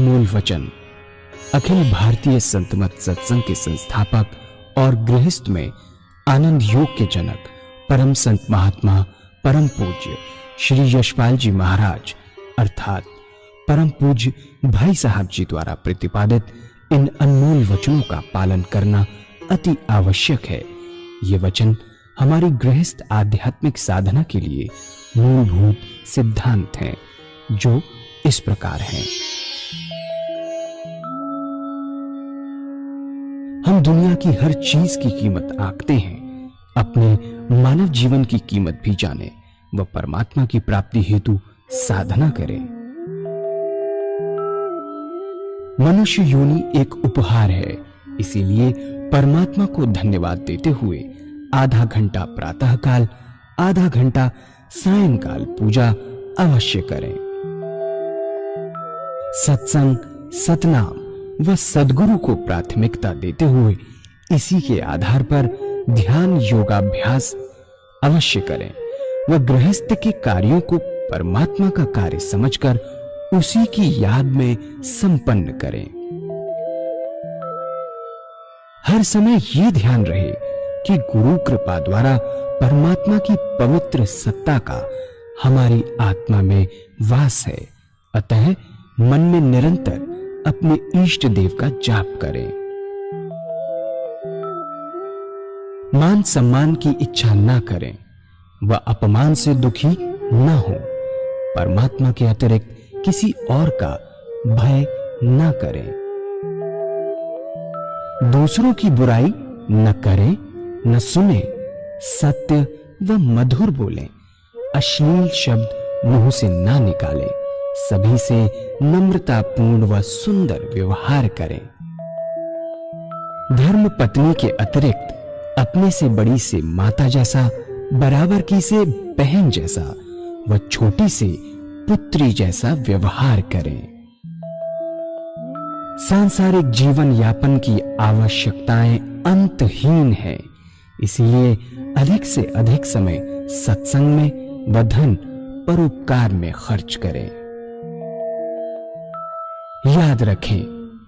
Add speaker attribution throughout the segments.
Speaker 1: अनमोल वचन अखिल भारतीय संत मत सत्संग के संस्थापक और गृहस्थ में आनंद योग के जनक परम संत महात्मा परम पूज्य श्री यशपाल जी महाराज अर्थात परम पूज्य भाई साहब जी द्वारा प्रतिपादित इन अनमोल वचनों का पालन करना अति आवश्यक है। ये वचन हमारी गृहस्थ आध्यात्मिक साधना के लिए मूलभूत सिद्धांत हैं, जो इस प्रकार हैं। हम दुनिया की हर चीज की कीमत आंकते हैं, अपने मानव जीवन की कीमत भी जाने व परमात्मा की प्राप्ति हेतु साधना करें। मनुष्य योनि एक उपहार है, इसीलिए परमात्मा को धन्यवाद देते हुए आधा घंटा प्रातःकाल, आधा घंटा सायंकाल पूजा अवश्य करें। सत्संग, सतनाम व सद्गुरु को प्राथमिकता देते हुए इसी के आधार पर ध्यान योगाभ्यास अवश्य करें व गृहस्थ के कार्यों को परमात्मा का कार्य समझकर उसी की याद में संपन्न करें। हर समय ये ध्यान रहे कि गुरु कृपा द्वारा परमात्मा की पवित्र सत्ता का हमारी आत्मा में वास है, अतः मन में निरंतर अपने इष्ट देव का जाप करें। मान सम्मान की इच्छा ना करें व अपमान से दुखी ना हो। परमात्मा के अतिरिक्त किसी और का भय ना करें। दूसरों की बुराई न करें, न सुने, सत्य व मधुर बोलें, अश्लील शब्द मुंह से ना निकालें, सभी से नम्रतापूर्ण व सुंदर व्यवहार करें। धर्म पत्नी के अतिरिक्त अपने से बड़ी से माता जैसा, बराबर की से बहन जैसा व छोटी से पुत्री जैसा व्यवहार करें। सांसारिक जीवन यापन की आवश्यकताएं अंतहीन है, इसलिए अधिक से अधिक समय सत्संग में व धन परोपकार में खर्च करें। याद रखें,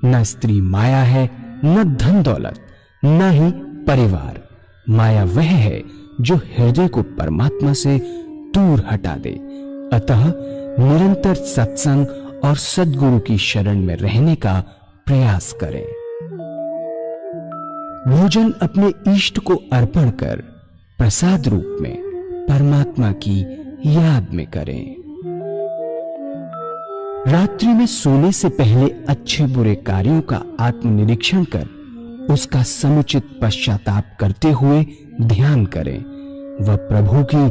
Speaker 1: न स्त्री माया है, न धन दौलत, न ही परिवार। माया वह है जो हृदय को परमात्मा से दूर हटा दे। अतः निरंतर सत्संग और सद्गुरु की शरण में रहने का प्रयास करें। भोजन अपने इष्ट को अर्पण कर प्रसाद रूप में परमात्मा की याद में करें। रात्रि में सोने से पहले अच्छे बुरे कार्यों का आत्मनिरीक्षण कर उसका समुचित पश्चाताप करते हुए ध्यान करें व प्रभु की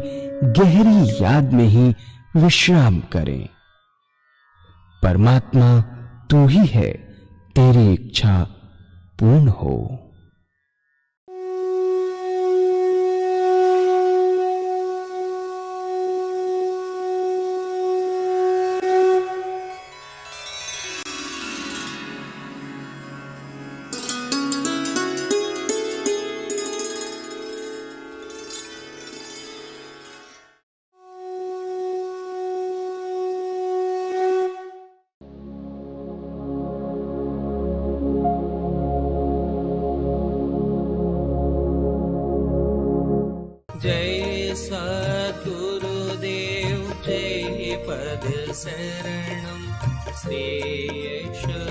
Speaker 1: गहरी याद में ही विश्राम करें। परमात्मा तू ही है, तेरी इच्छा पूर्ण हो।
Speaker 2: जय सद्गुरुदेव जय पद शरणं श्रेयस्वरूप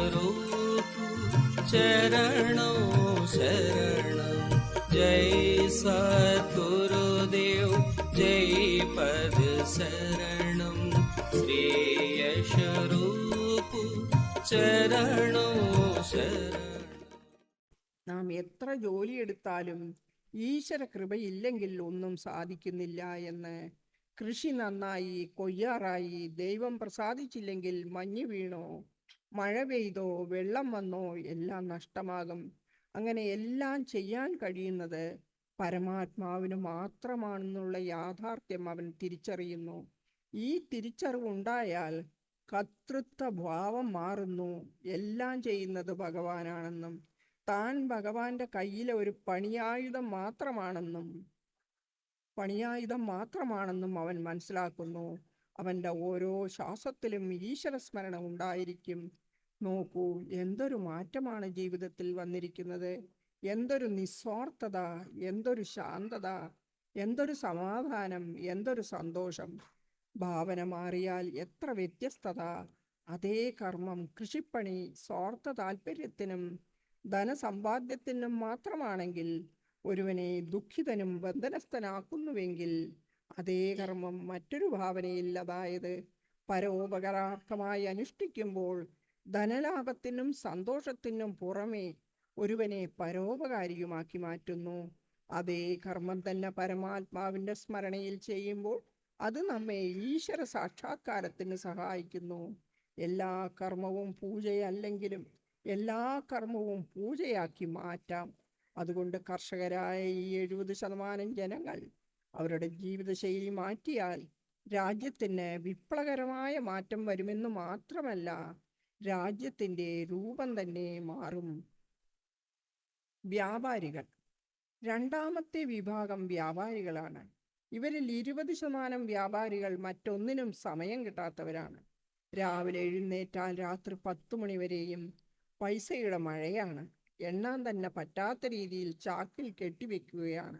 Speaker 2: चरणों शरणं। जय सद्गुरुदेव जय पद शरणं श्रेयस्वरूप चरणों शरणं।
Speaker 3: നാം എത്ര ജോലിയെടുത്താലും ഈശ്വര കൃപയില്ലെങ്കിൽ ഒന്നും സാധിക്കുന്നില്ല എന്ന്. കൃഷി നന്നായി കൊയ്യാറായി, ദൈവം പ്രസാദിച്ചില്ലെങ്കിൽ മഞ്ഞ് വീണോ, മഴ പെയ്തോ, വെള്ളം വന്നോ എല്ലാം നഷ്ടമാകും. അങ്ങനെ എല്ലാം ചെയ്യാൻ കഴിയുന്നത് പരമാത്മാവിന് മാത്രമാണെന്നുള്ള യാഥാർത്ഥ്യം അവൻ തിരിച്ചറിയുന്നു. ഈ തിരിച്ചറിവുണ്ടായാൽ കർത്തൃത്വ ഭാവം മാറുന്നു. എല്ലാം ചെയ്യുന്നത് ഭഗവാനാണെന്നും താൻ ഭഗവാന്റെ കയ്യിലെ ഒരു പണിയായുധം മാത്രമാണെന്നും അവൻ മനസ്സിലാക്കുന്നു. അവൻ്റെ ഓരോ ശ്വാസത്തിലും ഈശ്വര സ്മരണ ഉണ്ടായിരിക്കും. നോക്കൂ, എന്തൊരു മാറ്റമാണ് ജീവിതത്തിൽ വന്നിരിക്കുന്നത്. എന്തൊരു നിസ്വാർത്ഥത, എന്തൊരു ശാന്തത, എന്തൊരു സമാധാനം, എന്തൊരു സന്തോഷം. ഭാവന മാറിയാൽ എത്ര വ്യത്യസ്തത. അതേ കർമ്മം, കൃഷിപ്പണി സ്വാർത്ഥ താല്പര്യത്തിനും ധനസമ്പാദ്യത്തിനും മാത്രമാണെങ്കിൽ, ഒരുവനെ ദുഃഖിതനും ബന്ധനസ്ഥനാക്കുന്നുവെങ്കിൽ, അതേ കർമ്മം മറ്റൊരു ഭാവനയിൽ, അതായത് പരോപകാരാർത്ഥമായി അനുഷ്ഠിക്കുമ്പോൾ, ധനലാഭത്തിനും സന്തോഷത്തിനും പുറമെ ഒരുവനെ പരോപകാരിയുമാക്കി മാറ്റുന്നു. അതേ കർമ്മം തന്നെ പരമാത്മാവിൻ്റെ സ്മരണയിൽ ചെയ്യുമ്പോൾ അത് നമ്മെ ഈശ്വര സാക്ഷാത്കാരത്തിന് സഹായിക്കുന്നു. എല്ലാ കർമ്മവും പൂജയല്ലെങ്കിലും എല്ലാ കർമ്മവും പൂജയാക്കി മാറ്റാം. അതുകൊണ്ട് കർഷകരായ ഈ 70% ജനങ്ങൾ അവരുടെ ജീവിതശൈലി മാറ്റിയാൽ രാജ്യത്തിന് വിപ്ലവകരമായ മാറ്റം വരുമെന്ന് മാത്രമല്ല, രാജ്യത്തിൻ്റെ രൂപം തന്നെ മാറും. വ്യാപാരികൾ. രണ്ടാമത്തെ വിഭാഗം വ്യാപാരികളാണ്. ഇവരിൽ 20% വ്യാപാരികൾ മറ്റൊന്നിനും സമയം കിട്ടാത്തവരാണ്. രാവിലെ എഴുന്നേറ്റാൽ രാത്രി 10 മണി വരെയും പൈസയുടെ മഴയാണ്. എണ്ണാൻ തന്നെ പറ്റാത്ത രീതിയിൽ ചാക്കിൽ കെട്ടിവെക്കുകയാണ്.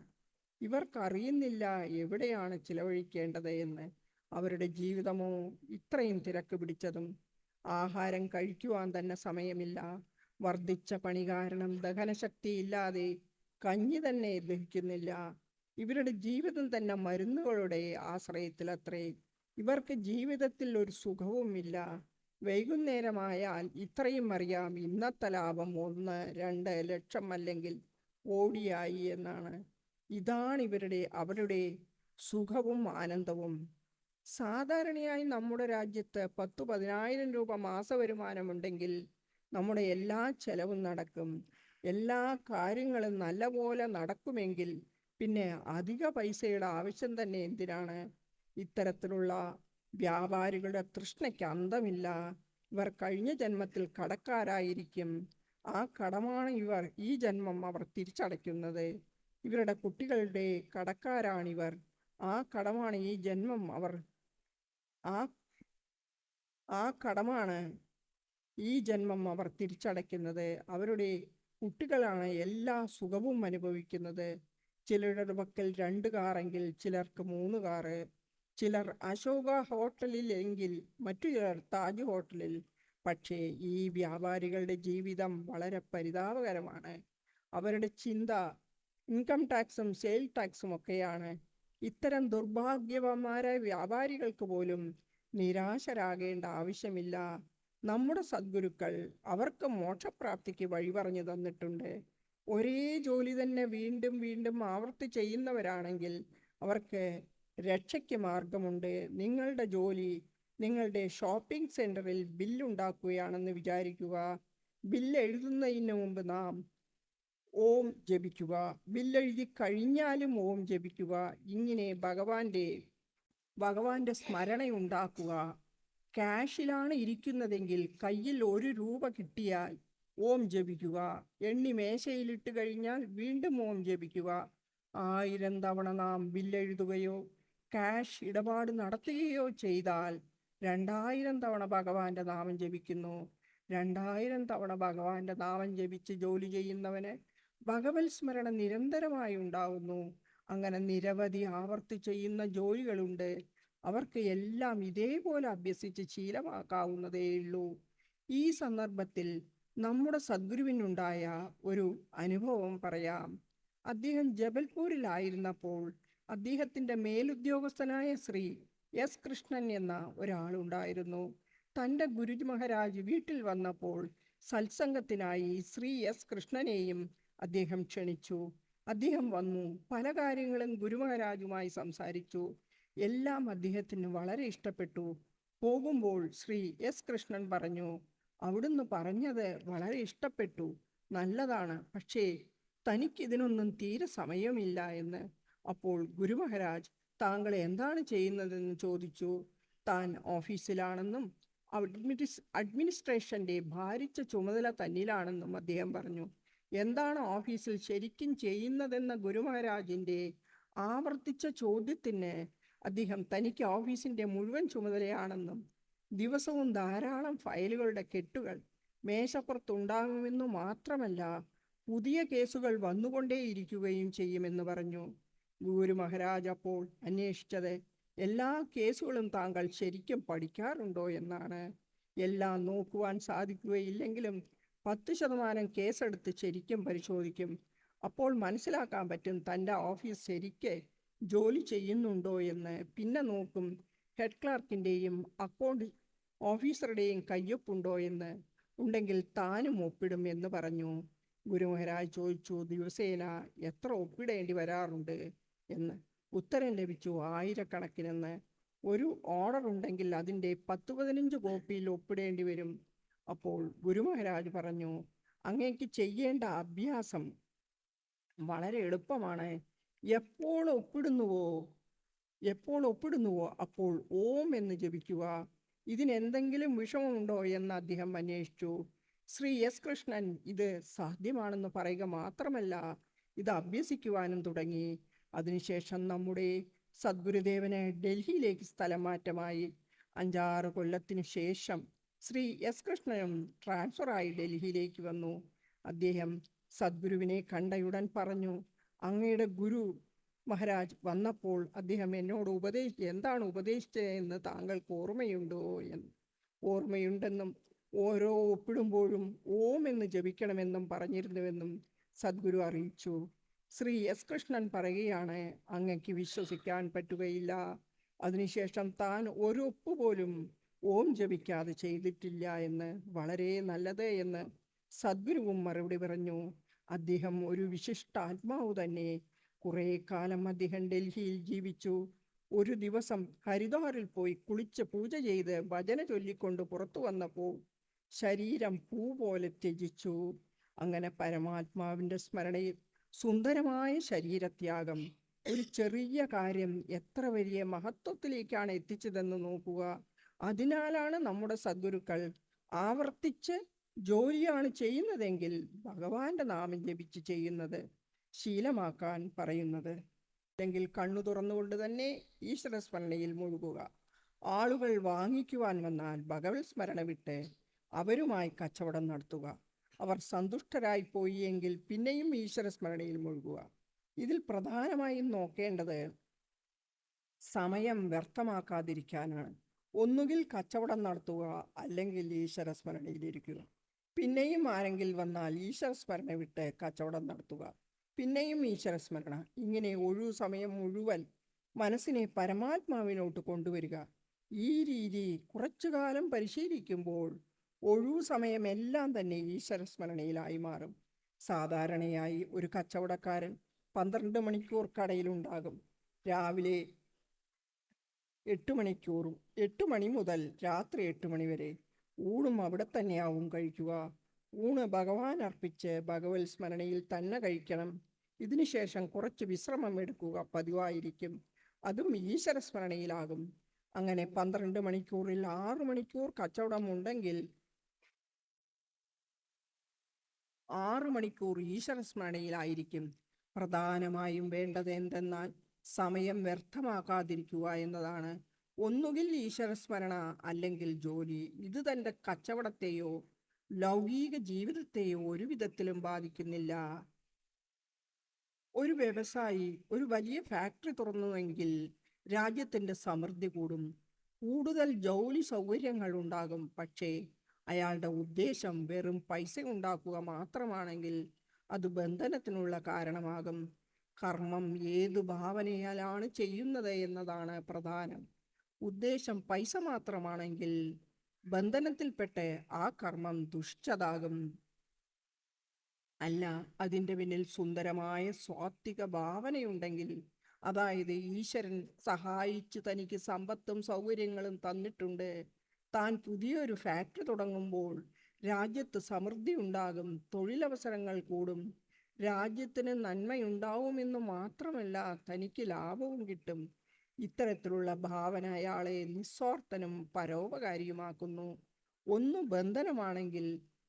Speaker 3: ഇവർക്കറിയുന്നില്ല എവിടെയാണ് ചിലവഴിക്കേണ്ടത് എന്ന്. അവരുടെ ജീവിതമോ ഇത്രയും തിരക്ക് പിടിച്ചതും. ആഹാരം കഴിക്കുവാൻ തന്നെ സമയമില്ല. വർദ്ധിച്ച പണി കാരണം ദഹനശക്തിയില്ലാതെ കഞ്ഞി തന്നെ ദഹിക്കുന്നില്ല. ഇവരുടെ ജീവിതം തന്നെ മരുന്നുകളുടെ ആശ്രയത്തിലത്രേ. ഇവർക്ക് ജീവിതത്തിൽ ഒരു സുഖവുമില്ല. വൈകുന്നേരമായാൽ ഇത്രയും അറിയാം, ഇന്നത്തെ ലാഭം 1-2 ലക്ഷം അല്ലെങ്കിൽ കോടിയായി എന്നാണ്. ഇതാണ് അവരുടെ സുഖവും ആനന്ദവും. സാധാരണയായി നമ്മുടെ രാജ്യത്ത് 10-10,000 രൂപ മാസവരുമാനമുണ്ടെങ്കിൽ നമ്മുടെ എല്ലാ ചെലവും നടക്കും. എല്ലാ കാര്യങ്ങളും നല്ലപോലെ നടക്കുമെങ്കിൽ പിന്നെ അധിക പൈസയുടെ ആവശ്യം തന്നെ എന്തിനാണ്? ഇത്തരത്തിലുള്ള വ്യാപാരികളുടെ തൃഷ്ണയ്ക്ക് അന്തമില്ല. ഇവർ കഴിഞ്ഞ ജന്മത്തിൽ കടക്കാരായിരിക്കും. ആ കടമാണ് ഈ ജന്മം അവർ തിരിച്ചടയ്ക്കുന്നത്. ഇവരുടെ കുട്ടികളുടെ കടക്കാരാണിവർ. ആ കടമാണ് ഈ ജന്മം അവർ തിരിച്ചടയ്ക്കുന്നത്. അവരുടെ കുട്ടികളാണ് എല്ലാ സുഖവും അനുഭവിക്കുന്നത്. ചിലരുടെ പക്കൽ 2 കാറെങ്കിൽ ചിലർക്ക് 3 കാറ്. ചിലർ അശോക ഹോട്ടലിൽ എങ്കിൽ മറ്റു ചിലർ താജ് ഹോട്ടലിൽ. പക്ഷേ ഈ വ്യാപാരികളുടെ ജീവിതം വളരെ പരിതാപകരമാണ്. അവരുടെ ചിന്ത ഇൻകം ടാക്സും സെയിൽ ടാക്സും ഒക്കെയാണ്. ഇത്തരം ദുർഭാഗ്യവാന്മാരായ വ്യാപാരികൾക്ക് പോലും നിരാശരാകേണ്ട ആവശ്യമില്ല. നമ്മുടെ സദ്ഗുരുക്കൾ അവർക്ക് മോക്ഷപ്രാപ്തിക്ക് വഴി പറഞ്ഞു തന്നിട്ടുണ്ട്. ഒരേ ജോലി തന്നെ വീണ്ടും വീണ്ടും ആവർത്തി ചെയ്യുന്നവരാണെങ്കിൽ അവർക്ക് രക്ഷയ്ക്ക് മാർഗമുണ്ട്. നിങ്ങളുടെ ജോലി നിങ്ങളുടെ ഷോപ്പിംഗ് സെൻറ്ററിൽ ബില്ലുണ്ടാക്കുകയാണെന്ന് വിചാരിക്കുക. ബില്ല് എഴുതുന്നതിന് മുമ്പ് നാം ഓം ജപിക്കുക. ബില്ലെഴുതി കഴിഞ്ഞാലും ഓം ജപിക്കുക. ഇങ്ങനെ ഭഗവാന്റെ സ്മരണയുണ്ടാക്കുക. ക്യാഷിലാണ് ഇരിക്കുന്നതെങ്കിൽ കയ്യിൽ 1 രൂപ കിട്ടിയാൽ ഓം ജപിക്കുക. എണ്ണി മേശയിലിട്ട് കഴിഞ്ഞാൽ വീണ്ടും ഓം ജപിക്കുക. 1000 തവണ നാം ബില്ലെഴുതുകയോ ക്യാഷ് ഇടപാട് നടത്തുകയോ ചെയ്താൽ 2000 തവണ ഭഗവാന്റെ നാമം ജപിക്കുന്നു. 2000 തവണ ഭഗവാന്റെ നാമം ജപിച്ച് ജോലി ചെയ്യുന്നവന് ഭഗവത് സ്മരണ നിരന്തരമായി ഉണ്ടാവുന്നു. അങ്ങനെ നിരവധി ആവർത്തി ചെയ്യുന്ന ജോലികളുണ്ട്. അവർക്ക് എല്ലാം ഇതേപോലെ അഭ്യസിച്ച് ശീലമാക്കാവുന്നതേയുള്ളൂ. ഈ സന്ദർഭത്തിൽ നമ്മുടെ സദ്ഗുരുവിനുണ്ടായ ഒരു അനുഭവം പറയാം. അദ്ദേഹം ജബൽപൂരിലായിരുന്നപ്പോൾ അദ്ദേഹത്തിൻ്റെ മേലുദ്യോഗസ്ഥനായ ശ്രീ എസ് കൃഷ്ണൻ എന്ന ഒരാളുണ്ടായിരുന്നു. തൻ്റെ ഗുരുജി മഹാരാജ് വീട്ടിൽ വന്നപ്പോൾ സത്സംഗത്തിനായി ശ്രീ എസ് കൃഷ്ണനെയും അദ്ദേഹം ക്ഷണിച്ചു. അദ്ദേഹം വന്നു. പല കാര്യങ്ങളും ഗുരു മഹാരാജുമായി സംസാരിച്ചു. എല്ലാം അദ്ദേഹത്തിന് വളരെ ഇഷ്ടപ്പെട്ടു. പോകുമ്പോൾ ശ്രീ എസ് കൃഷ്ണൻ പറഞ്ഞു, അവിടുന്ന് പറഞ്ഞത് വളരെ ഇഷ്ടപ്പെട്ടു, നല്ലതാണ്, പക്ഷേ തനിക്കിതിനൊന്നും തീരെ സമയമില്ല എന്ന്. അപ്പോൾ ഗുരു മഹാരാജ് താങ്കൾ എന്താണ് ചെയ്യുന്നതെന്ന് ചോദിച്ചു. താൻ ഓഫീസിലാണെന്നും അഡ്മിനിസ്ട്രേഷൻ്റെ ഭാരിച്ച ചുമതല തന്നിലാണെന്നും അദ്ദേഹം പറഞ്ഞു. എന്താണ് ഓഫീസിൽ ശരിക്കും ചെയ്യുന്നതെന്ന ഗുരു മഹാരാജിൻ്റെ ആവർത്തിച്ച ചോദ്യത്തിന് അദ്ദേഹം തനിക്ക് ഓഫീസിൻ്റെ മുഴുവൻ ചുമതലയാണെന്നും ദിവസവും ധാരാളം ഫയലുകളുടെ കെട്ടുകൾ മേശപ്പുറത്തുണ്ടാകുമെന്നു മാത്രമല്ല, പുതിയ കേസുകൾ വന്നുകൊണ്ടേയിരിക്കുകയും ചെയ്യുമെന്ന് പറഞ്ഞു. ഗുരു മഹാരാജ് അപ്പോൾ അന്വേഷിച്ചത് എല്ലാ കേസുകളും താങ്കൾ ശരിക്കും പഠിക്കാറുണ്ടോ എന്നാണ്. എല്ലാം നോക്കുവാൻ സാധിക്കുകയില്ലെങ്കിലും 10% കേസെടുത്ത് ശരിക്കും പരിശോധിക്കും. അപ്പോൾ മനസ്സിലാക്കാൻ പറ്റും തൻ്റെ ഓഫീസ് ശരിക്ക് ജോലി ചെയ്യുന്നുണ്ടോ എന്ന്. പിന്നെ നോക്കും ഹെഡ് ക്ലാർക്കിൻ്റെയും അക്കൗണ്ട് ഓഫീസറുടെയും കയ്യൊപ്പുണ്ടോ എന്ന്. ഉണ്ടെങ്കിൽ താനും ഒപ്പിടും എന്ന് പറഞ്ഞു. ഗുരു മഹാരാജ് ചോദിച്ചു, ദിവസേന എത്ര ഒപ്പിടേണ്ടി വരാറുണ്ട് എന്ന്. ഉത്തരം ലഭിച്ചു, 1000കണക്കിനെന്ന്. ഒരു ഓർഡർ ഉണ്ടെങ്കിൽ അതിൻ്റെ 10-15 കോപ്പിയിൽ ഒപ്പിടേണ്ടി വരും. അപ്പോൾ ഗുരു മഹാരാജ് പറഞ്ഞു, അങ്ങേക്ക് ചെയ്യേണ്ട അഭ്യാസം വളരെ എളുപ്പമാണ്. എപ്പോൾ ഒപ്പിടുന്നുവോ അപ്പോൾ ഓം എന്ന് ജപിക്കുക. ഇതിനെന്തെങ്കിലും വിഷമമുണ്ടോ എന്ന് അദ്ദേഹം അന്വേഷിച്ചു. ശ്രീ എസ് കൃഷ്ണൻ ഇത് സാധ്യമാണെന്ന് പറയുക മാത്രമല്ല, ഇത് അഭ്യസിക്കുവാനും തുടങ്ങി. അതിനുശേഷം നമ്മുടെ സദ്ഗുരുദേവന് ഡൽഹിയിലേക്ക് സ്ഥലം മാറ്റമായി. 5-6 കൊല്ലത്തിനു ശേഷം ശ്രീ എസ് കൃഷ്ണനും ട്രാൻസ്ഫറായി ഡൽഹിയിലേക്ക് വന്നു. അദ്ദേഹം സദ്ഗുരുവിനെ കണ്ടയുടൻ പറഞ്ഞു, അങ്ങയുടെ ഗുരു മഹാരാജ് വന്നപ്പോൾ അദ്ദേഹം എന്നോട് എന്താണ് ഉപദേശിച്ചതെന്ന് താങ്കൾക്ക് ഓർമ്മയുണ്ടോ എന്ന്. ഓർമ്മയുണ്ടെന്നും ഓരോ ഒപ്പിടുമ്പോഴും ഓം എന്ന് ജപിക്കണമെന്നും പറഞ്ഞിരുന്നുവെന്നും സദ്ഗുരു അറിയിച്ചു. ശ്രീ എസ് കൃഷ്ണൻ പറയുകയാണ്, അങ്ങക്ക് വിശ്വസിക്കാൻ പറ്റുകയില്ല. അതിനുശേഷം താൻ ഒരു ഒപ്പ് പോലും ഓം ജപിക്കാതെ ചെയ്തിട്ടില്ല എന്ന്. വളരെ നല്ലത് എന്ന് സദ്ഗുരുവും മറുപടി പറഞ്ഞു. അദ്ദേഹം ഒരു വിശിഷ്ടാത്മാവ് തന്നെ. കുറേ കാലം അദ്ദേഹം ഡൽഹിയിൽ ജീവിച്ചു. ഒരു ദിവസം ഹരിദ്വാറിൽ പോയി കുളിച്ച് പൂജ ചെയ്ത് ഭജന ചൊല്ലിക്കൊണ്ട് പുറത്തു വന്നപ്പോൾ ശരീരം പൂ പോലെ ത്യജിച്ചു. അങ്ങനെ പരമാത്മാവിൻ്റെ സ്മരണയിൽ സുന്ദരമായ ശരീരത്യാഗം. ഒരു ചെറിയ കാര്യം എത്ര വലിയ മഹത്വത്തിലേക്കാണ് എത്തിച്ചതെന്ന് നോക്കുക. അതിനാലാണ് നമ്മുടെ സദ്ഗുരുക്കൾ ആവർത്തിച്ച് ജോലിയാണ് ചെയ്യുന്നതെങ്കിൽ ഭഗവാന്റെ നാമം ജപിച്ച് ചെയ്യുന്നത് ശീലമാക്കാൻ പറയുന്നത്. അല്ലെങ്കിൽ കണ്ണു തുറന്നുകൊണ്ട് തന്നെ ഈശ്വര സ്മരണയിൽ മുഴുകുക. ആളുകൾ വാങ്ങിക്കുവാൻ വന്നാൽ ഭഗവത് സ്മരണ വിട്ട് അവരുമായി കച്ചവടം നടത്തുക. അവർ സന്തുഷ്ടരായി പോയി എങ്കിൽ പിന്നെയും ഈശ്വര സ്മരണയിൽ മുഴുകുക. ഇതിൽ പ്രധാനമായും നോക്കേണ്ടത് സമയം വ്യർത്ഥമാക്കാതിരിക്കാനാണ്. ഒന്നുകിൽ കച്ചവടം നടത്തുക, അല്ലെങ്കിൽ ഈശ്വര സ്മരണയിലിരിക്കുക. പിന്നെയും ആരെങ്കിലും വന്നാൽ ഈശ്വര സ്മരണ വിട്ട് കച്ചവടം നടത്തുക, പിന്നെയും ഈശ്വര സ്മരണ. ഇങ്ങനെ ഒഴിവു സമയം മുഴുവൻ മനസ്സിനെ പരമാത്മാവിനോട്ട് കൊണ്ടുവരിക. ഈ രീതി കുറച്ചു കാലം പരിശീലിക്കുമ്പോൾ ഒഴിവു സമയമെല്ലാം തന്നെ ഈശ്വര സ്മരണയിലായി മാറും. സാധാരണയായി ഒരു കച്ചവടക്കാരൻ 12 മണിക്കൂർ കടയിലുണ്ടാകും. രാവിലെ 8 മണിക്കൂറും 8 മണി മുതൽ രാത്രി 8 മണി വരെ. ഊണും അവിടെ തന്നെയാവും കഴിക്കുക. ഊണ് ഭഗവാൻ അർപ്പിച്ച് ഭഗവത് സ്മരണയിൽ തന്നെ കഴിക്കണം. ഇതിനുശേഷം കുറച്ച് വിശ്രമം എടുക്കുക പതിവായിരിക്കും. അതും ഈശ്വര സ്മരണയിലാകും. അങ്ങനെ 12 മണിക്കൂറിൽ 6 മണിക്കൂർ കച്ചവടം ഉണ്ടെങ്കിൽ 6 മണിക്കൂർ ഈശ്വര സ്മരണയിലായിരിക്കും. പ്രധാനമായും വേണ്ടത് എന്തെന്നാൽ സമയം വ്യർത്ഥമാക്കാതിരിക്കുക എന്നതാണ്. ഒന്നുകിൽ ഈശ്വര സ്മരണ, അല്ലെങ്കിൽ ജോലി. ഇത് തൻ്റെ കച്ചവടത്തെയോ ലൗകിക ജീവിതത്തെയോ ഒരു വിധത്തിലും ബാധിക്കുന്നില്ല. ഒരു വ്യവസായി ഒരു വലിയ ഫാക്ടറി തുറന്നുവെങ്കിൽ രാജ്യത്തിൻ്റെ സമൃദ്ധി കൂടും, കൂടുതൽ ജോലി സൗകര്യങ്ങൾ ഉണ്ടാകും. പക്ഷേ അയാളുടെ ഉദ്ദേശം വെറും പൈസ ഉണ്ടാക്കുക മാത്രമാണെങ്കിൽ അത് ബന്ധനത്തിനുള്ള കാരണമാകും. കർമ്മം ഏതു ഭാവനയാലാണ് ചെയ്യുന്നത് എന്നതാണ് പ്രധാനം. ഉദ്ദേശം പൈസ മാത്രമാണെങ്കിൽ ബന്ധനത്തിൽപ്പെട്ട് ആ കർമ്മം ദുഷ്ചതാകും. അല്ല, അതിൻ്റെ പിന്നിൽ സുന്ദരമായ സ്വാത്വിക ഭാവനയുണ്ടെങ്കിൽ, അതായത് ഈശ്വരൻ സഹായിച്ച് തനിക്ക് സമ്പത്തും സൗകര്യങ്ങളും തന്നിട്ടുണ്ട്, താൻ പുതിയൊരു ഫാക്ടറി തുടങ്ങുമ്പോൾ രാജ്യത്ത് സമൃദ്ധി ഉണ്ടാകും, തൊഴിലവസരങ്ങൾ കൂടും, രാജ്യത്തിന് നന്മയുണ്ടാവുമെന്ന് മാത്രമല്ല തനിക്ക് ലാഭവും കിട്ടും. ഇത്തരത്തിലുള്ള ഭാവന അയാളെ നിസ്വാർത്ഥനും പരോപകാരിയുമാക്കുന്നു. ഒന്ന് ബന്ധനമാണെങ്കിൽ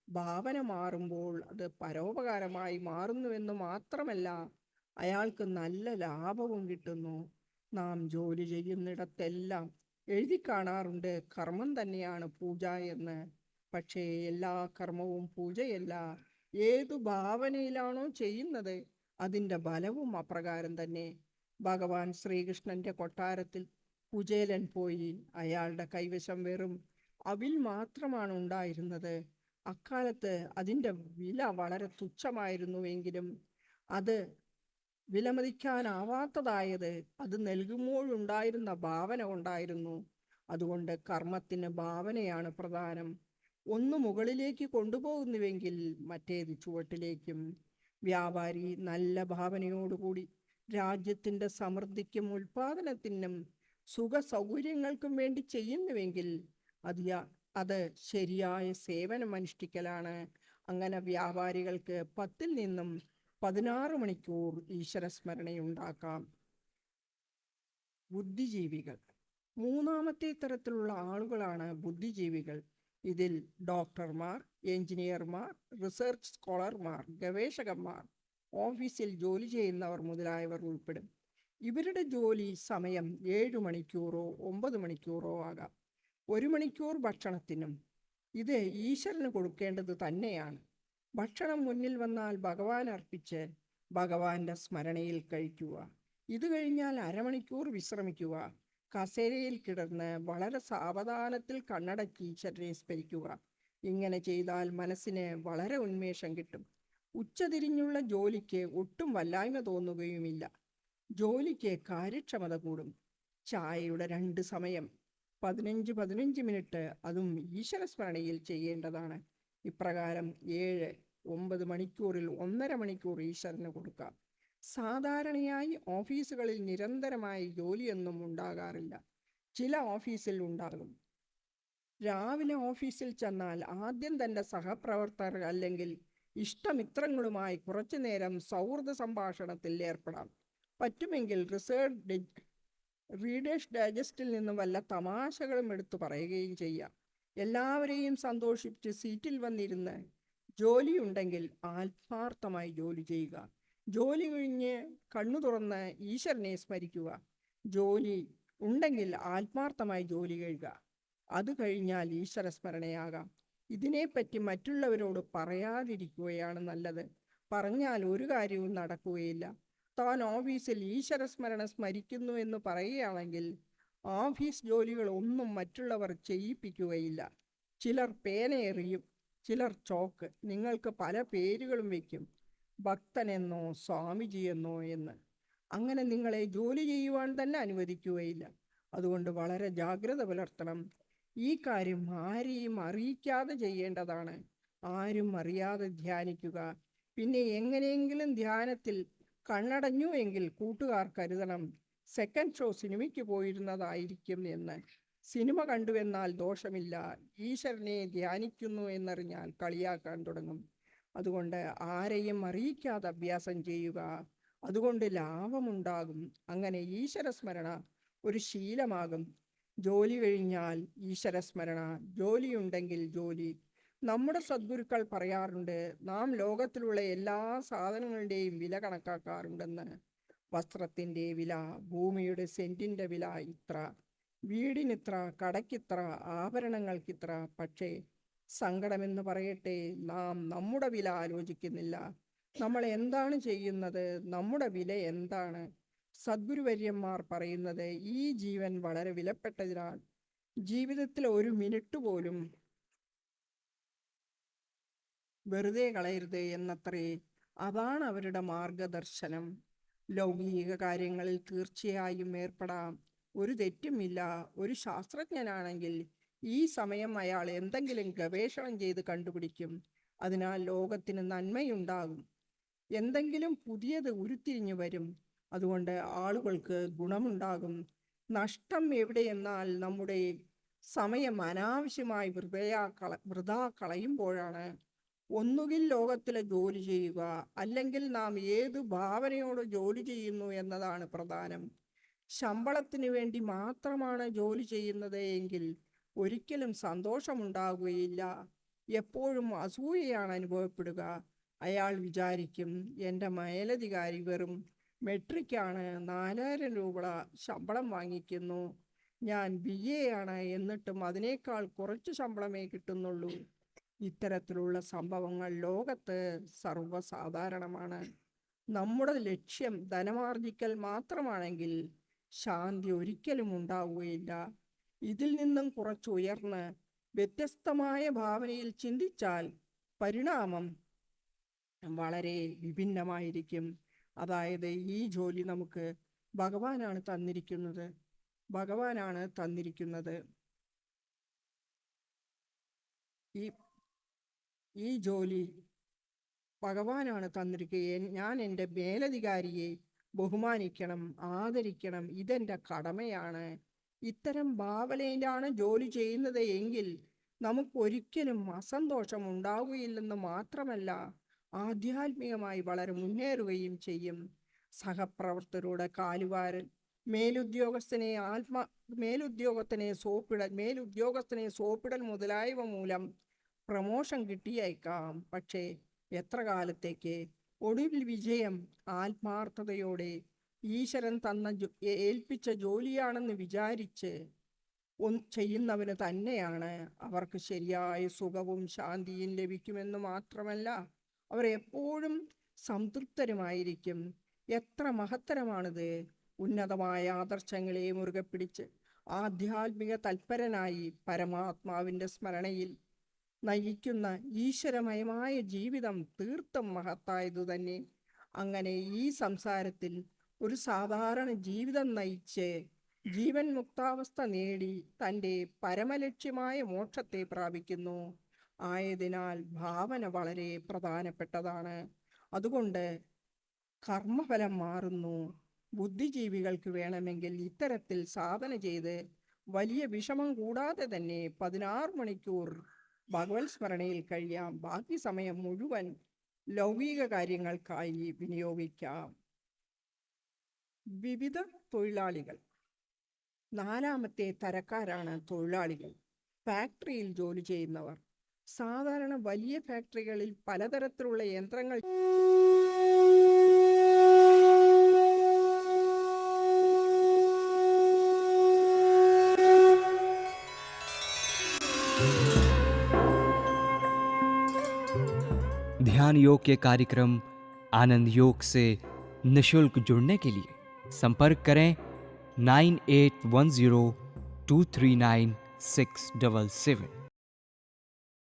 Speaker 3: ഭാവന മാറുമ്പോൾ അത് പരോപകാരമായി മാറുന്നുവെന്ന് മാത്രമല്ല, അയാൾക്ക് നല്ല ലാഭവും കിട്ടുന്നു. നാം ജോലി ചെയ്യുന്നിടത്തെല്ലാം എഴുതി കാണാറുണ്ട്, കർമ്മം തന്നെയാണ് പൂജ എന്ന്. പക്ഷേ എല്ലാ കർമ്മവും പൂജയല്ല. ഏതു ഭാവനയിലാണോ ചെയ്യുന്നത് അതിൻ്റെ ബലവും അപ്രകാരം തന്നെ. ഭഗവാൻ ശ്രീകൃഷ്ണന്റെ കൊട്ടാരത്തിൽ കുചേലൻ പോയി. അയാളുടെ കൈവശം വെറും അവിൽ മാത്രമാണ് ഉണ്ടായിരുന്നത്. അക്കാലത്ത് അതിൻ്റെ വില വളരെ തുച്ഛമായിരുന്നുവെങ്കിലും അത് വിലമതിക്കാനാവാത്തതായത് അത് നൽകുമ്പോഴുണ്ടായിരുന്ന ഭാവന കൊണ്ടായിരുന്നു. അതുകൊണ്ട് കർമ്മത്തിന് ഭാവനയാണ് പ്രധാനം. ഒന്ന് മുകളിലേക്ക് കൊണ്ടുപോകുന്നുവെങ്കിൽ മറ്റേത് ചുവട്ടിലേക്കും. വ്യാപാരി നല്ല ഭാവനയോടുകൂടി രാജ്യത്തിൻ്റെ സമൃദ്ധിക്കും ഉൽപാദനത്തിനും സുഖ സൗകര്യങ്ങൾക്കും വേണ്ടി ചെയ്യുന്നുവെങ്കിൽ അത് ശരിയായ സേവനം അനുഷ്ഠിക്കലാണ്. അങ്ങനെ വ്യാപാരികൾക്ക് 10 നിന്നും 16 മണിക്കൂർ ഈശ്വരസ്മരണയുണ്ടാക്കാം. ബുദ്ധിജീവികൾ. മൂന്നാമത്തെ തരത്തിലുള്ള ആളുകളാണ് ബുദ്ധിജീവികൾ. ഇതിൽ ഡോക്ടർമാർ, എഞ്ചിനീയർമാർ, റിസർച്ച് സ്കോളർമാർ, ഗവേഷകന്മാർ, ഓഫീസിൽ ജോലി ചെയ്യുന്നവർ മുതലായവർ ഉൾപ്പെടും. ഇവരുടെ ജോലി സമയം 7 മണിക്കൂറോ 9 മണിക്കൂറോ ആകാം. 1 മണിക്കൂർ ഭക്ഷണത്തിനും. ഇത് ഈശ്വരന് കൊടുക്കേണ്ടത് തന്നെയാണ്. ഭക്ഷണം മുന്നിൽ വന്നാൽ ഭഗവാൻ അർപ്പിച്ച് ഭഗവാന്റെ സ്മരണയിൽ കഴിക്കുക. ഇത് കഴിഞ്ഞാൽ അരമണിക്കൂർ വിശ്രമിക്കുക. കസേരയിൽ കിടന്ന് വളരെ സാവധാനത്തിൽ കണ്ണടക്കി ഈശ്വരനെ സ്മരിക്കുക. ഇങ്ങനെ ചെയ്താൽ മനസ്സിന് വളരെ ഉന്മേഷം കിട്ടും. ഉച്ചതിരിഞ്ഞുള്ള ജോലിക്ക് ഒട്ടും വല്ലായ്മ തോന്നുകയുമില്ല. ജോലിക്ക് കാര്യക്ഷമത കൂടും. ചായയുടെ 2 സമയം 15 മിനിറ്റ് അതും ഈശ്വരസ്മരണയിൽ ചെയ്യേണ്ടതാണ്. ഇപ്രകാരം 7-9 മണിക്കൂറിൽ 1.5 മണിക്കൂർ ഈശ്വരന് കൊടുക്കാം. സാധാരണയായി ഓഫീസുകളിൽ നിരന്തരമായി ജോലിയൊന്നും ഉണ്ടാകാറില്ല. ചില ഓഫീസിൽ ഉണ്ടാകും. രാവിലെ ഓഫീസിൽ ചെന്നാൽ ആദ്യം തൻ്റെ സഹപ്രവർത്തകർ അല്ലെങ്കിൽ ഇഷ്ടമിത്രങ്ങളുമായി കുറച്ചു നേരം സൗഹൃദ സംഭാഷണത്തിൽ ഏർപ്പെടാം. പറ്റുമെങ്കിൽ റീഡേഴ്സ് ഡൈജസ്റ്റിൽ നിന്നും വല്ല തമാശകളും എടുത്തു പറയുകയും ചെയ്യാം. എല്ലാവരെയും സന്തോഷിപ്പിച്ച് സീറ്റിൽ വന്നിരുന്ന് ജോലിയുണ്ടെങ്കിൽ ആത്മാർത്ഥമായി ജോലി ചെയ്യുക. ജോലി കഴിഞ്ഞ് കണ്ണു തുറന്ന് ഈശ്വരനെ സ്മരിക്കുക. ജോലി ഉണ്ടെങ്കിൽ ആത്മാർത്ഥമായി ജോലി ചെയ്യുക. അത് കഴിഞ്ഞാൽ ഈശ്വര സ്മരണയാകാം. ഇതിനെപ്പറ്റി മറ്റുള്ളവരോട് പറയാതിരിക്കുകയാണ് നല്ലത്. പറഞ്ഞാൽ ഒരു കാര്യവും നടക്കുകയില്ല. താൻ ഓഫീസിൽ ഈശ്വരസ്മരണ സ്മരിക്കുന്നു എന്ന് പറയുകയാണെങ്കിൽ ഓഫീസ് ജോലികൾ ഒന്നും മറ്റുള്ളവർ ചെയ്യിപ്പിക്കുകയില്ല. ചിലർ പേനയെറിയും, ചിലർ ചോക്ക്, നിങ്ങൾക്ക് പല പേരുകളും വയ്ക്കും, ഭക്തനെന്നോ സ്വാമിജിയെന്നോ എന്ന്. അങ്ങനെ നിങ്ങളെ ജോലി ചെയ്യുവാൻ തന്നെ അനുവദിക്കുകയില്ല. അതുകൊണ്ട് വളരെ ജാഗ്രത പുലർത്തണം. ഈ കാര്യം ആരെയും അറിയിക്കാതെ ചെയ്യേണ്ടതാണ്. ആരും അറിയാതെ ധ്യാനിക്കുക. പിന്നെ എങ്ങനെയെങ്കിലും ധ്യാനത്തിൽ കണ്ണടഞ്ഞു എങ്കിൽ കൂട്ടുകാർ കരുതണം സെക്കൻഡ് ഷോ സിനിമയ്ക്ക് പോയിരുന്നതായിരിക്കും എന്ന്. സിനിമ കണ്ടുവെന്നാൽ ദോഷമില്ല. ഈശ്വരനെ ധ്യാനിക്കുന്നു എന്നറിഞ്ഞാൽ കളിയാക്കാൻ തുടങ്ങും. അതുകൊണ്ട് ആരെയും അറിയിക്കാതെ അഭ്യാസം ചെയ്യുക. അതുകൊണ്ട് ലാഭമുണ്ടാകും. അങ്ങനെ ഈശ്വരസ്മരണ ഒരു ശീലമാകും. ജോലി കഴിഞ്ഞാൽ ഈശ്വരസ്മരണ, ജോലിയുണ്ടെങ്കിൽ ജോലി. നമ്മുടെ സദ്ഗുരുക്കൾ പറയാറുണ്ട്, നാം ലോകത്തിലുള്ള എല്ലാ സാധനങ്ങളുടെയും വില കണക്കാക്കാറുണ്ടെന്ന്. വസ്ത്രത്തിൻ്റെ വില, ഭൂമിയുടെ സെൻറ്റിൻ്റെ വില ഇത്ര, വീടിനിത്ര, കടയ്ക്കിത്ര, ആഭരണങ്ങൾക്കിത്ര. പക്ഷേ സങ്കടമെന്ന് പറയട്ടെ, നാം നമ്മുടെ വില ആലോചിക്കുന്നില്ല. നമ്മൾ എന്താണ് ചെയ്യുന്നത്? നമ്മുടെ വില എന്താണ്? സദ്ഗുരുവര്യന്മാർ പറയുന്നത്, ഈ ജീവൻ വളരെ വിലപ്പെട്ടതിനാൽ ജീവിതത്തിൽ 1 മിനിറ്റ് പോലും വെറുതെ കളയരുത് എന്നത്രേ. അതാണ് അവരുടെ മാർഗദർശനം. ലൗകിക കാര്യങ്ങളിൽ തീർച്ചയായും ഏർപ്പെടാം, ഒരു തെറ്റുമില്ല. ഒരു ശാസ്ത്രജ്ഞനാണെങ്കിൽ ഈ സമയം അയാൾ എന്തെങ്കിലും ഗവേഷണം ചെയ്ത് കണ്ടുപിടിക്കും. അതിനാൽ ലോകത്തിന് നന്മയുണ്ടാകും. എന്തെങ്കിലും പുതിയത് ഉരുത്തിരിഞ്ഞു വരും. അതുകൊണ്ട് ആളുകൾക്ക് ഗുണമുണ്ടാകും. നഷ്ടം എവിടെയെന്നാൽ നമ്മുടെ സമയം അനാവശ്യമായി വൃഥാ കളയുമ്പോഴാണ്. ഒന്നുകിൽ ലോകത്തിലെ ജോലി ചെയ്യുക, അല്ലെങ്കിൽ നാം ഏത് ഭാവനയോട് ജോലി ചെയ്യുന്നു എന്നതാണ് പ്രധാനം. ശമ്പളത്തിന് വേണ്ടി മാത്രമാണ് ജോലി ചെയ്യുന്നത് എങ്കിൽ ഒരിക്കലും സന്തോഷമുണ്ടാകുകയില്ല. എപ്പോഴും അസൂയയാണ് അനുഭവപ്പെടുക. അയാൾ വിചാരിക്കും, എൻ്റെ മേലധികാരി വെറും മെട്രിക്കാണ്, 4000 രൂപ ശമ്പളം വാങ്ങിക്കുന്നു. ഞാൻ BA ആണ്, എന്നിട്ടും അതിനേക്കാൾ കുറച്ച് ശമ്പളമേ കിട്ടുന്നുള്ളൂ. ഇത്തരത്തിലുള്ള സംഭവങ്ങൾ ലോകത്ത് സർവ്വസാധാരണമാണ്. നമ്മുടെ ലക്ഷ്യം ധനമാർജിക്കൽ മാത്രമാണെങ്കിൽ ശാന്തി ഒരിക്കലും ഉണ്ടാവുകയില്ല. ഇതിൽ നിന്നും കുറച്ചുയർന്ന് വ്യത്യസ്തമായ ഭാവനയിൽ ചിന്തിച്ചാൽ പരിണാമം വളരെ വിഭിന്നമായിരിക്കും. അതായത് ഈ ജോലി നമുക്ക് ഭഗവാനാണ് തന്നിരിക്കുന്നത്. ഈ ജോലി ഭഗവാനാണ് തന്നിരിക്കുക. ഞാൻ എൻ്റെ മേലധികാരിയെ ബഹുമാനിക്കണം, ആദരിക്കണം, ഇതെൻ്റെ കടമയാണ്. ഇത്തരം ഭാവനയിലാണ് ജോലി ചെയ്യുന്നത് എങ്കിൽ നമുക്കൊരിക്കലും അസന്തോഷം ഉണ്ടാവുകയില്ലെന്ന് മാത്രമല്ല, ആധ്യാത്മികമായി വളരെ മുന്നേറുകയും ചെയ്യും. സഹപ്രവർത്തകരുടെ കാലുവാരൽ, മേലുദ്യോഗസ്ഥനെ സോപ്പിടൽ മുതലായവ മൂലം പ്രമോഷൻ കിട്ടിയേക്കാം. പക്ഷേ എത്ര കാലത്തേക്ക്? ഒടുവിൽ വിജയം ആത്മാർത്ഥതയോടെ ഈശ്വരൻ ഏൽപ്പിച്ച ജോലിയാണെന്ന് വിചാരിച്ച് ചെയ്യുന്നവന് തന്നെയാണ് അവർക്ക് ശരിയായ സുഖവും ശാന്തിയും ലഭിക്കുമെന്ന് മാത്രമല്ല, അവർ എപ്പോഴും സംതൃപ്തരുമായിരിക്കും. എത്ര മഹത്തരമാണിത്! ഉന്നതമായ ആദർശങ്ങളെ മുറുകെ പിടിച്ച് ആധ്യാത്മിക തൽപരനായി പരമാത്മാവിൻ്റെ സ്മരണയിൽ നയിക്കുന്ന ഈശ്വരമയമായ ജീവിതം തീർത്തും മഹത്തായതു തന്നെ. അങ്ങനെ ഈ സംസാരത്തിൽ ഒരു സാധാരണ ജീവിതം നയിച്ച് ജീവൻ മുക്താവസ്ഥ നേടി തൻ്റെ പരമലക്ഷ്യമായ മോക്ഷത്തെ പ്രാപിക്കുന്നു. ആയതിനാൽ ഭാവന വളരെ പ്രധാനപ്പെട്ടതാണ്. അതുകൊണ്ട് കർമ്മഫലം മാറുന്നു. ബുദ്ധിജീവികൾക്ക് വേണമെങ്കിൽ ഇത്തരത്തിൽ സാധന ചെയ്ത് വലിയ വിഷമം കൂടാതെ തന്നെ 16 മണിക്കൂർ ഭഗവത് സ്മരണയിൽ കഴിയാം. ബാക്കി സമയം മുഴുവൻ ലൗകിക കാര്യങ്ങൾക്കായി വിനിയോഗിക്കാം. വിവിധ തൊഴിലാളികൾ. 4ാമത്തെ തരക്കാരാണ് തൊഴിലാളികൾ. ഫാക്ടറിയിൽ ജോലി ചെയ്യുന്നവർ. സാധാരണ വലിയ ഫാക്ടറികളിൽ പലതരത്തിലുള്ള യന്ത്രങ്ങൾ
Speaker 1: ध्यान योग के कार्यक्रम आनंद योग से निशुल्क जुड़ने के लिए संपर्क करें 9810239677।